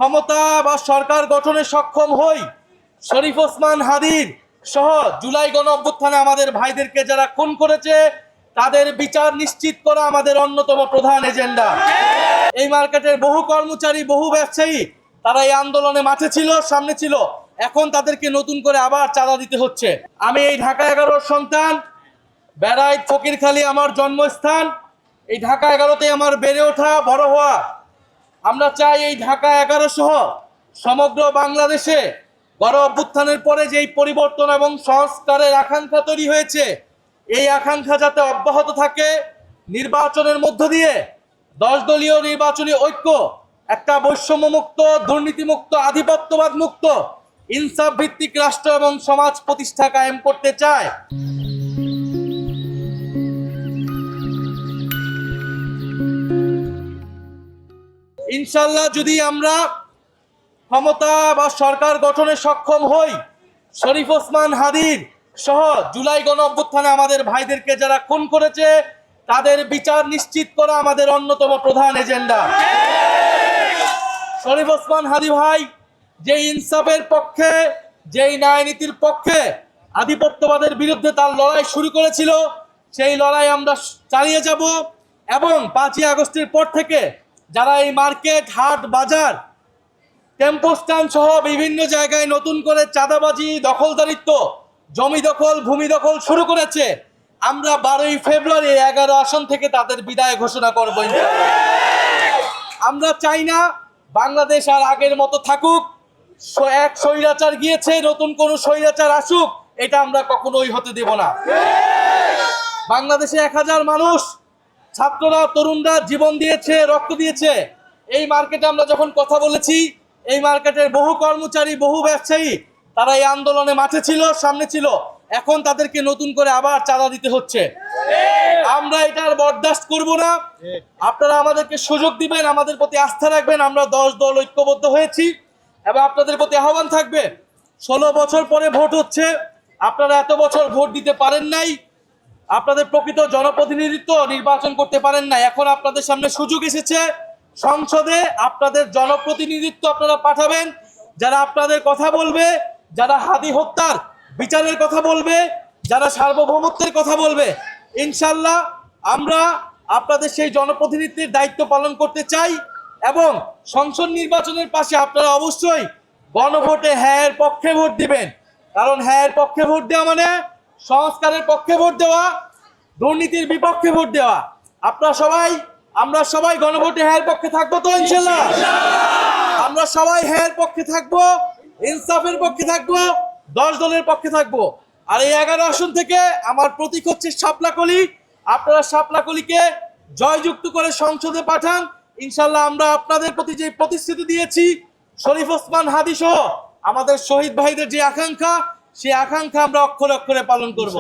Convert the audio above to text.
ক্ষমতা বা সরকার গঠনে সক্ষম হই, শরীফ ওসমান হাদির সহ জুলাই গণ অভ্যুত্থানে আমাদের ভাইদেরকে যারা খুন করেছে তাদের বিচার নিশ্চিত করা আমাদের অন্যতম প্রধান এজেন্ডা। এই মার্কেটের বহু কর্মচারী, বহু ব্যবসায়ী তারা এই আন্দোলনে মাঠে ছিল, সামনে ছিল, এখন তাদেরকে নতুন করে আবার চাঁদা দিতে হচ্ছে। আমি এই ঢাকা 11-র সন্তান, বেড়াইত ফকিরখালী আমার জন্মস্থান, এই ঢাকা 11-তে আমার বেড়ে ওঠা, বড় হওয়া। আমরা চাই এই ঢাকা 11 সহ সমগ্র বাংলাদেশে গণ অভ্যুত্থানের পরে যেই পরিবর্তন এবং সংস্কারের আকাঙ্ক্ষা তৈরি হয়েছে, এই আকাঙ্ক্ষা যাতে অব্যাহত থাকে। নির্বাচনের মধ্য দিয়ে 10 দলীয় নির্বাচনী ঐক্য একটা বৈষম্যমুক্ত, দুর্নীতিমুক্ত, আধিপত্যবাদ মুক্ত, ইনসাফ ভিত্তিক রাষ্ট্র এবং সমাজ প্রতিষ্ঠা কায়েম করতে চায়। ইনশাল্লাহ যদি আমরা ক্ষমতা বা সরকার গঠনে সক্ষম হই, শরীফ ওসমান হাদির সহ জুলাই গণ অভ্যুত্থানে আমাদের ভাইদেরকে যারা খুন করেছে তাদের বিচার নিশ্চিত করা আমাদের অন্যতম প্রধান এজেন্ডা। শরীফ ওসমান হাদি ভাই যে ইনসাফের পক্ষে, যেই ন্যায় নীতির পক্ষে, আধিপত্যবাদের বিরুদ্ধে তার লড়াই শুরু করেছিল, সেই লড়াই আমরা চালিয়ে যাব। এবং 5ই আগস্টের পর থেকে যারা এই মার্কেট, হাট, বাজার, টেম্পো স্ট্যান্ড সহ বিভিন্ন জায়গায় নতুন করে চাঁদাবাজি, দখলদারিত্ব, জমি দখল, ভূমি দখল শুরু করেছে, আমরা 12ই ফেব্রুয়ারি 11 আসন থেকে তাদের বিদায় ঘোষণা করব। আমরা চাই না বাংলাদেশ আর আগের মতো থাকুক। এক স্বৈরাচার গিয়েছে, নতুন কোন স্বৈরাচার আসুক, এটা আমরা কখনোই হতে দেব না। বাংলাদেশে 1000 মানুষ, ছাত্ররা, তরুণরা জীবন দিয়েছে, রক্ত দিয়েছে। এই মার্কেটে আমরা যখন কথা বলেছি, এই মার্কেটের বহু কর্মচারী, বহু ব্যবসায়ী তারা এই আন্দোলনে মাঠে ছিল, সামনে ছিল, এখন তাদেরকে নতুন করে আবার চাঁদা দিতে হচ্ছে। আমরা এটার বরদাস্ত করব না। আপনারা আমাদেরকে সুযোগ দিবেন, আমাদের প্রতি আস্থা রাখবেন। আমরা 10 দল ঐক্যবদ্ধ হয়েছি এবং আপনাদের প্রতি আহ্বান থাকবে, 16 বছর পরে ভোট হচ্ছে, আপনারা এত বছর ভোট দিতে পারেন নাই, আপনাদের প্রকৃত জনপ্রতিনিধিত্ব নির্বাচন করতে পারেন না। এখন আপনাদের সামনে সুযোগ এসেছে, সংসদে আপনাদের জনপ্রতিনিধিত্ব আপনারা পাঠাবেন, যারা আপনাদের কথা বলবে, যারা হাদি হত্যার বিচারের কথা বলবে, যারা সার্বভৌমত্বের কথা বলবে। ইনশাল্লাহ আমরা আপনাদের সেই জনপ্রতিনিধিত্বের দায়িত্ব পালন করতে চাই। এবং সংসদ নির্বাচনের পাশে আপনারা অবশ্যই গণভোটে হ্যাঁ এর পক্ষে ভোট দিবেন। কারণ হ্যাঁ এর পক্ষে ভোট দেওয়া মানে সংস্কারের পক্ষে ভোট দেওয়া, দুর্নীতির বিপক্ষে ভোট দেওয়া। আমরা সবাই গণভোটে হ্যাঁ এর পক্ষে থাকবো তো ইনশাল্লাহ? আমরা সবাই হ্যাঁ এর পক্ষে থাকবো, ইনসাফের পক্ষে থাকবো, 10 দলের পক্ষে থাকবো। আর এই 11 আসন থেকে আমার প্রতীক হচ্ছে শাপলাকলি। আপনারা শাপলাকলিকে জয়যুক্ত করে সংসদে পাঠান। ইনশাল্লাহ আমরা আপনাদের প্রতি যে প্রতিশ্রুতি দিয়েছি, শরীফ ওসমান হাদি সহ আমাদের শহীদ ভাইদের যে আকাঙ্ক্ষা, সেই আকাঙ্ক্ষা আমরা অক্ষরে অক্ষরে পালন করব।